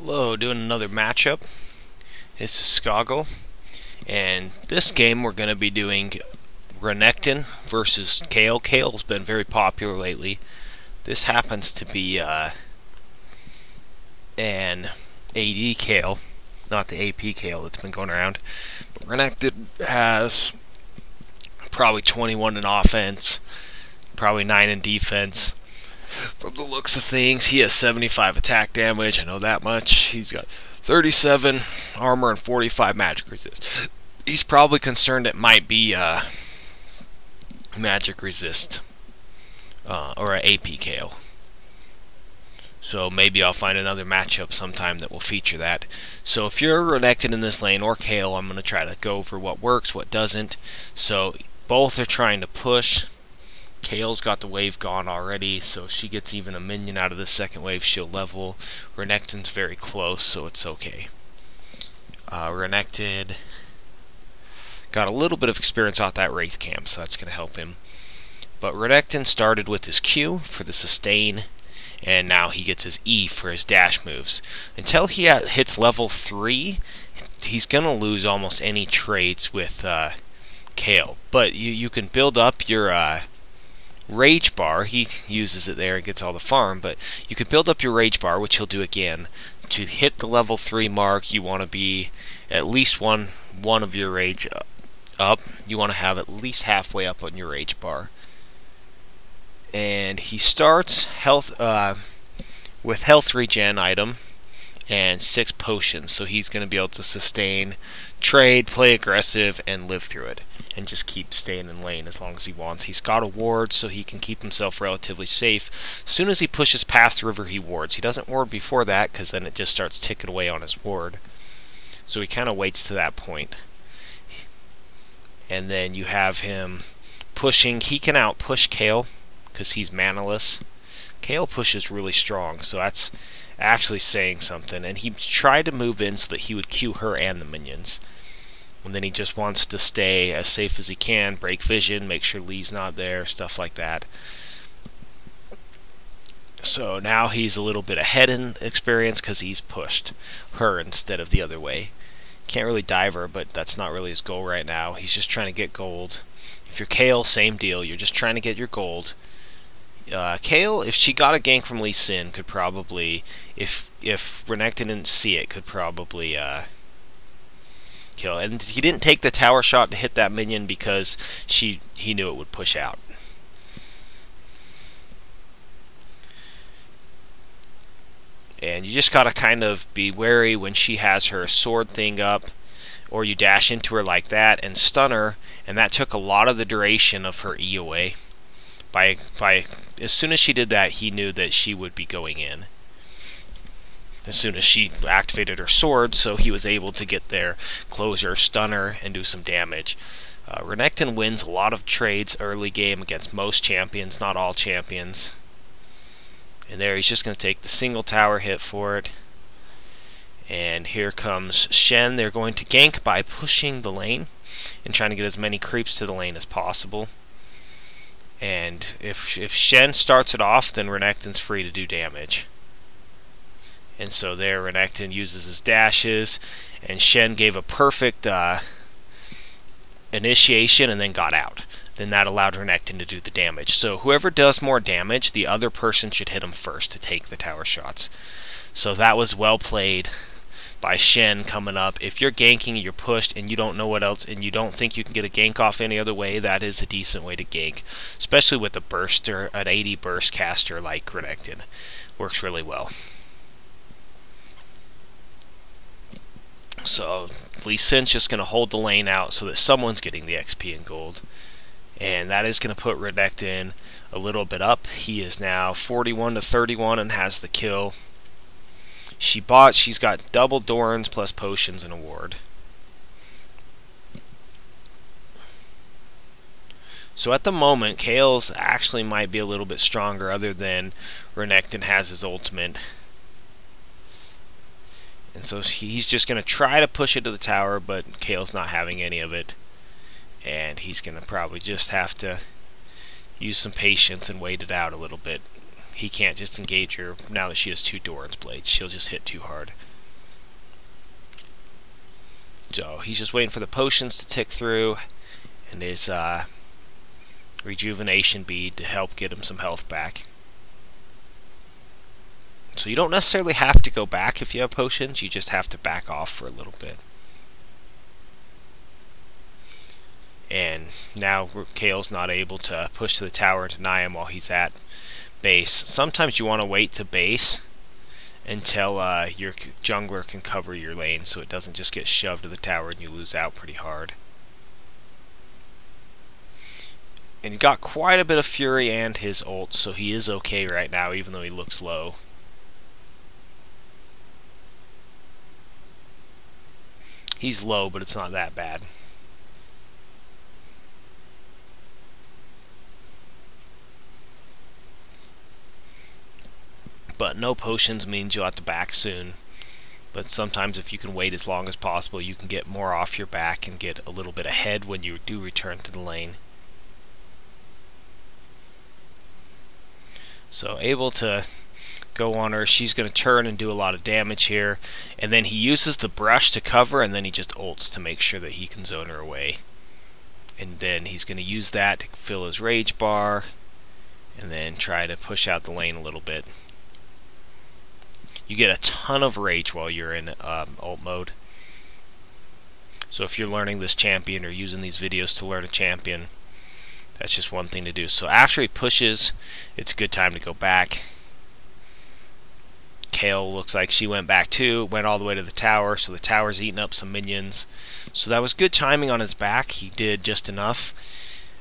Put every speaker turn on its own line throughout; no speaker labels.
Hello, doing another matchup. This is Skoggle, and this game we're going to be doing Renekton versus Kayle. Kayle's been very popular lately. This happens to be an AD Kayle, not the AP Kayle that's been going around. Renekton has probably 21 in offense, probably 9 in defense. From the looks of things, he has 75 attack damage, I know that much. He's got 37 armor and 45 magic resist. He's probably concerned it might be magic resist or an AP Kayle. So maybe I'll find another matchup sometime that will feature that. So if you're Renekton in this lane or Kayle, I'm going to try to go over what works, what doesn't. So both are trying to push. Kayle's got the wave gone already, so if she gets even a minion out of the second wave, she'll level. Renekton's very close, so it's okay. Renekton got a little bit of experience off that Wraith camp, so that's going to help him. But Renekton started with his Q for the sustain, and now he gets his E for his dash moves. Until he hits level 3, he's going to lose almost any traits with Kayle. But you can build up your Rage Bar. He uses it there and gets all the farm, but you can build up your Rage Bar, which he'll do again. To hit the level 3 mark, you want to be at least one of your Rage up. You want to have at least halfway up on your Rage Bar. And he starts with health regen item and 6 potions, so he's going to be able to sustain, trade, play aggressive, and live through it, and just keep staying in lane as long as he wants. He's got a ward, so he can keep himself relatively safe. As soon as he pushes past the river, he wards. He doesn't ward before that, because then it just starts ticking away on his ward. So he kind of waits to that point. And then you have him pushing. He can out-push Kayle, because he's manaless. Kayle pushes really strong, so that's actually saying something. And he tried to move in so that he would Q her and the minions. And then he just wants to stay as safe as he can, break vision, make sure Lee's not there, stuff like that. So now he's a little bit ahead in experience because he's pushed her instead of the other way. Can't really dive her, but that's not really his goal right now. He's just trying to get gold. If you're Kayle, same deal. You're just trying to get your gold. Kayle, if she got a gank from Lee Sin, could probably, if Renekton didn't see it, could probably kill. And he didn't take the tower shot to hit that minion because he knew it would push out. And you just gotta kind of be wary when she has her sword thing up, or you dash into her like that and stun her, and that took a lot of the duration of her E away. As soon as she did that, he knew that she would be going in. As soon as she activated her sword, so he was able to get there, close her, stun her, and do some damage. Renekton wins a lot of trades early game against most champions, not all champions. And there he's just going to take the single tower hit for it. And here comes Shen. They're going to gank by pushing the lane and trying to get as many creeps to the lane as possible. And if Shen starts it off, then Renekton's free to do damage. And so there Renekton uses his dashes, and Shen gave a perfect initiation and then got out. Then that allowed Renekton to do the damage. So whoever does more damage, the other person should hit him first to take the tower shots. So that was well played by Shen coming up. If you're ganking and you're pushed and you don't know what else, and you don't think you can get a gank off any other way, that is a decent way to gank. Especially with a burster, an AD burst caster like Renekton. Works really well. So Lee Sin's just going to hold the lane out so that someone's getting the XP and gold. And that is going to put Renekton a little bit up. He is now 41 to 31 and has the kill. She's got double Dorans plus potions and a ward. So at the moment, Kayle's actually might be a little bit stronger, other than Renekton has his ultimate. And so he's just going to try to push it to the tower, but Kayle's not having any of it. And he's going to probably just have to use some patience and wait it out a little bit. He can't just engage her now that she has 2 Doran's blades. She'll just hit too hard. So he's just waiting for the potions to tick through, and his rejuvenation bead to help get him some health back. So you don't necessarily have to go back if you have potions, you just have to back off for a little bit. And now Kayle's not able to push to the tower and deny him while he's at base. Sometimes you want to wait to base until your jungler can cover your lane so it doesn't just get shoved to the tower and you lose out pretty hard. And he got quite a bit of fury and his ult, so he is okay right now even though he looks low. He's low, but it's not that bad. But no potions means you'll have to back soon. But sometimes if you can wait as long as possible, you can get more off your back and get a little bit ahead when you do return to the lane. So able to go on her. She's going to turn and do a lot of damage here. And then he uses the brush to cover, and then he just ults to make sure that he can zone her away. And then he's going to use that to fill his rage bar, and then try to push out the lane a little bit. You get a ton of rage while you're in ult mode. So if you're learning this champion or using these videos to learn a champion, that's just one thing to do. So after he pushes, it's a good time to go back. Kayle looks like she went back too, went all the way to the tower, so the tower's eating up some minions. So that was good timing on his back. He did just enough.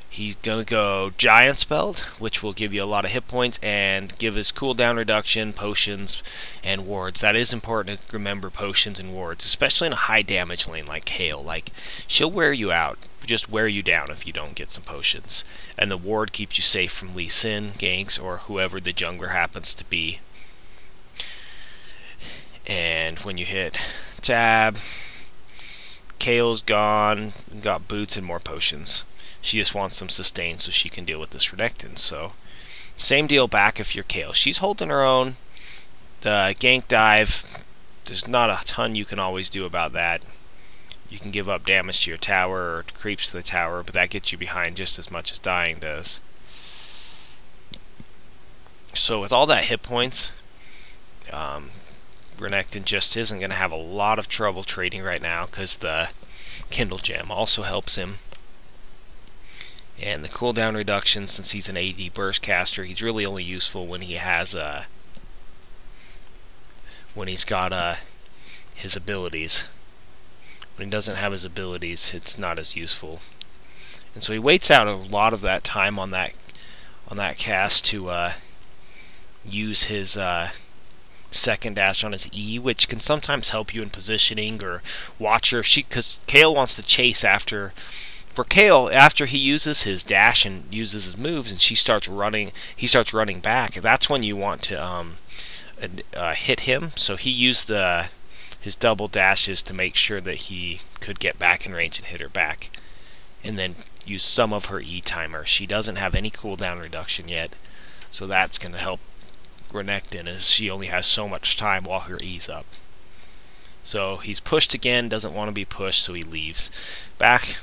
He's going to go Giant's Belt, which will give you a lot of hit points and give his cooldown reduction, potions, and wards. That is important to remember, potions and wards, especially in a high damage lane like Kayle. Like, she'll wear you out, just wear you down if you don't get some potions. And the ward keeps you safe from Lee Sin, ganks, or whoever the jungler happens to be. And when you hit tab, Kayle's gone, got boots and more potions. She just wants some sustain so she can deal with this Renekton. So, same deal back if you're Kayle. She's holding her own. The gank dive, there's not a ton you can always do about that. You can give up damage to your tower or creeps to the tower, but that gets you behind just as much as dying does. So with all that hit points, Renekton just isn't going to have a lot of trouble trading right now because the Kindle Gem also helps him. And the cooldown reduction, since he's an AD burst caster, he's really only useful when he has when he's got his abilities. When he doesn't have his abilities, it's not as useful. And so he waits out a lot of that time on that cast to use his second dash on his E, which can sometimes help you in positioning or watch her. Because Kayle wants to chase after. For Kayle, after he uses his dash and uses his moves, and he starts running back. That's when you want to hit him. So he used his double dashes to make sure that he could get back in range and hit her back, and then use some of her E timer. She doesn't have any cooldown reduction yet, so that's going to help Renekton, as she only has so much time while her E's up. So he's pushed again, doesn't want to be pushed, so he leaves back.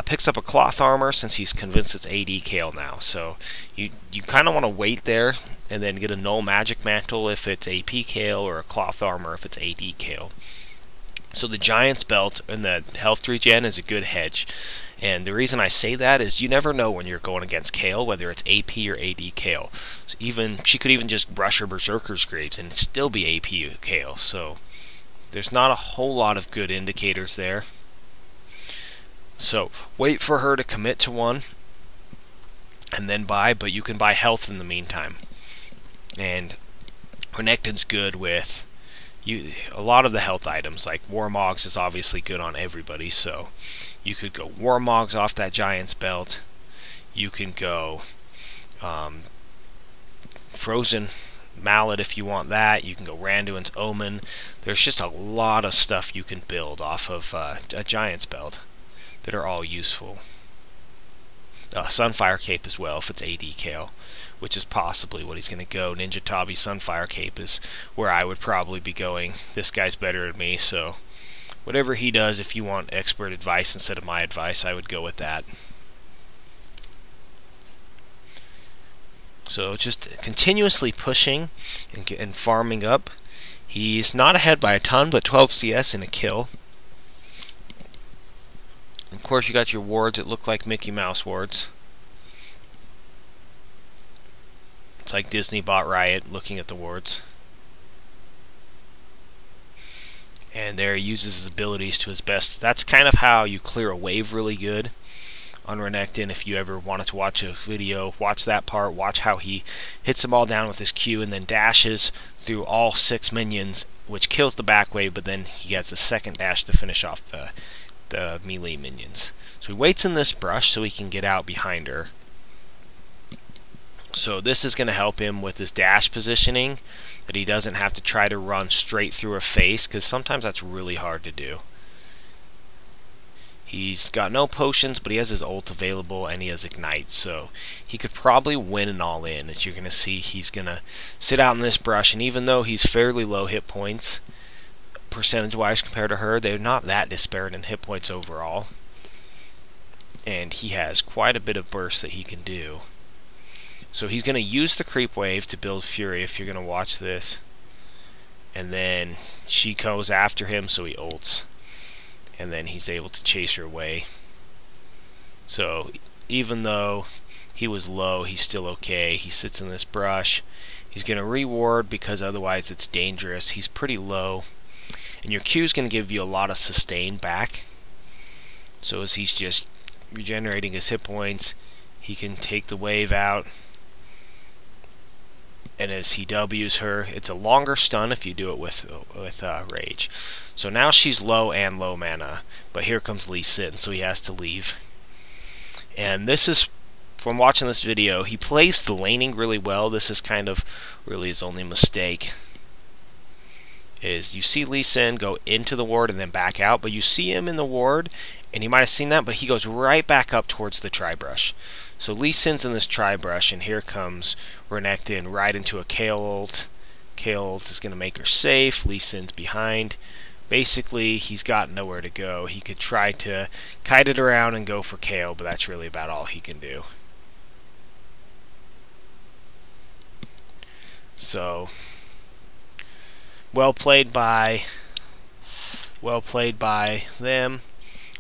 Picks up a cloth armor since he's convinced it's AD Kayle now. So you kind of want to wait there and then get a null magic mantle if it's AP Kayle or a cloth armor if it's AD Kayle. So the Giant's Belt and the health regen is a good hedge. And the reason I say that is you never know when you're going against Kayle, whether it's AP or AD Kayle. So she could even just brush her Berserker's Graves and still be AP Kayle. So there's not a whole lot of good indicators there. So wait for her to commit to one and then buy, but you can buy health in the meantime. And Renekton's good with a lot of the health items, like Warmogs is obviously good on everybody, so you could go Warmogs off that Giant's Belt. You can go Frozen Mallet if you want that. You can go Randuin's Omen. There's just a lot of stuff you can build off of a Giant's Belt that are all useful. Sunfire Cape as well if it's AD Kayle, which is possibly what he's going to go. Ninja Tabi Sunfire Cape is where I would probably be going. This guy's better than me, so whatever he does, if you want expert advice instead of my advice, I would go with that. So just continuously pushing and farming up. He's not ahead by a ton, but 12 CS and a kill. Of course, you got your wards that look like Mickey Mouse wards. It's like Disney bought Riot looking at the wards. And there he uses his abilities to his best. That's kind of how you clear a wave really good on Renekton. If you ever wanted to watch a video, watch that part. Watch how he hits them all down with his Q and then dashes through all 6 minions, which kills the back wave, but then he gets a second dash to finish off the melee minions. So he waits in this brush so he can get out behind her. So this is going to help him with his dash positioning, that he doesn't have to try to run straight through a face, because sometimes that's really hard to do. He's got no potions, but he has his ult available and he has ignite, so he could probably win an all-in. As you're going to see, he's going to sit out in this brush, and even though he's fairly low hit points percentage-wise compared to her, they're not that disparate in hit points overall. And he has quite a bit of burst that he can do. So he's going to use the creep wave to build Fury, if you're going to watch this. And then she goes after him, so he ults. And then he's able to chase her away. So even though he was low, he's still okay. He sits in this brush. He's going to reward because otherwise it's dangerous. He's pretty low. And your Q is going to give you a lot of sustain back. So as he's just regenerating his hit points, he can take the wave out. And as he W's her, it's a longer stun if you do it with Rage. So now she's low and low mana, but here comes Lee Sin, so he has to leave. And this is, from watching this video, he plays the laning really well. This is kind of really his only mistake. Is you see Lee Sin go into the ward and then back out, but you see him in the ward, and you might have seen that, but he goes right back up towards the tri-brush. So Lee Sin's in this tri-brush, and here comes Renekton right into a Kayle ult. Kayle ult is going to make her safe. Lee Sin's behind. Basically, he's got nowhere to go. He could try to kite it around and go for Kayle, but that's really about all he can do. So, well played by them.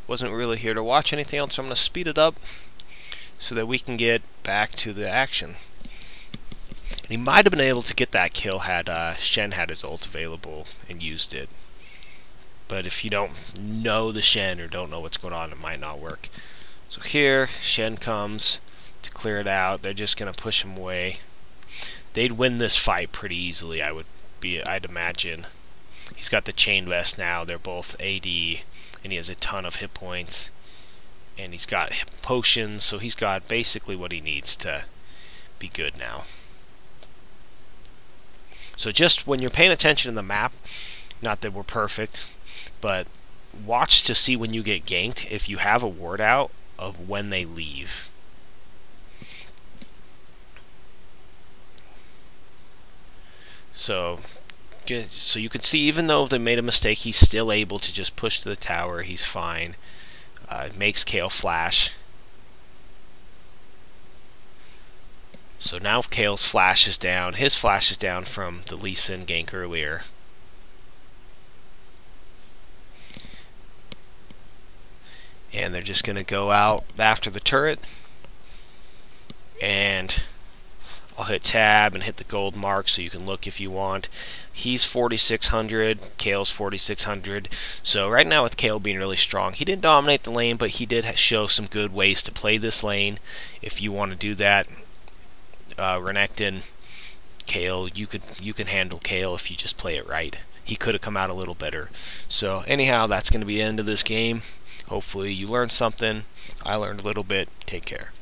Wasn't really here to watch anything else, so I'm going to speed it up so that we can get back to the action. And he might have been able to get that kill had Shen had his ult available and used it. But if you don't know the Shen or don't know what's going on, it might not work. So here, Shen comes to clear it out. They're just going to push him away. They'd win this fight pretty easily, I'd imagine. He's got the chain vest now. They're both AD, and he has a ton of hit points. And he's got potions, so he's got basically what he needs to be good now. So just when you're paying attention to the map, not that we're perfect, but watch to see when you get ganked if you have a ward out of when they leave. So you can see, even though they made a mistake, he's still able to just push to the tower. He's fine. Makes Kayle flash. So now Kayle's flash is down. His flash is down from the Lee Sin gank earlier. And they're just going to go out after the turret. And I'll hit tab and hit the gold mark so you can look if you want. He's 4,600, Kayle's 4,600. So right now with Kayle being really strong, he didn't dominate the lane, but he did show some good ways to play this lane. If you want to do that, Renekton, Kayle, you can handle Kayle if you just play it right. He could have come out a little better. So anyhow, that's going to be the end of this game. Hopefully you learned something. I learned a little bit. Take care.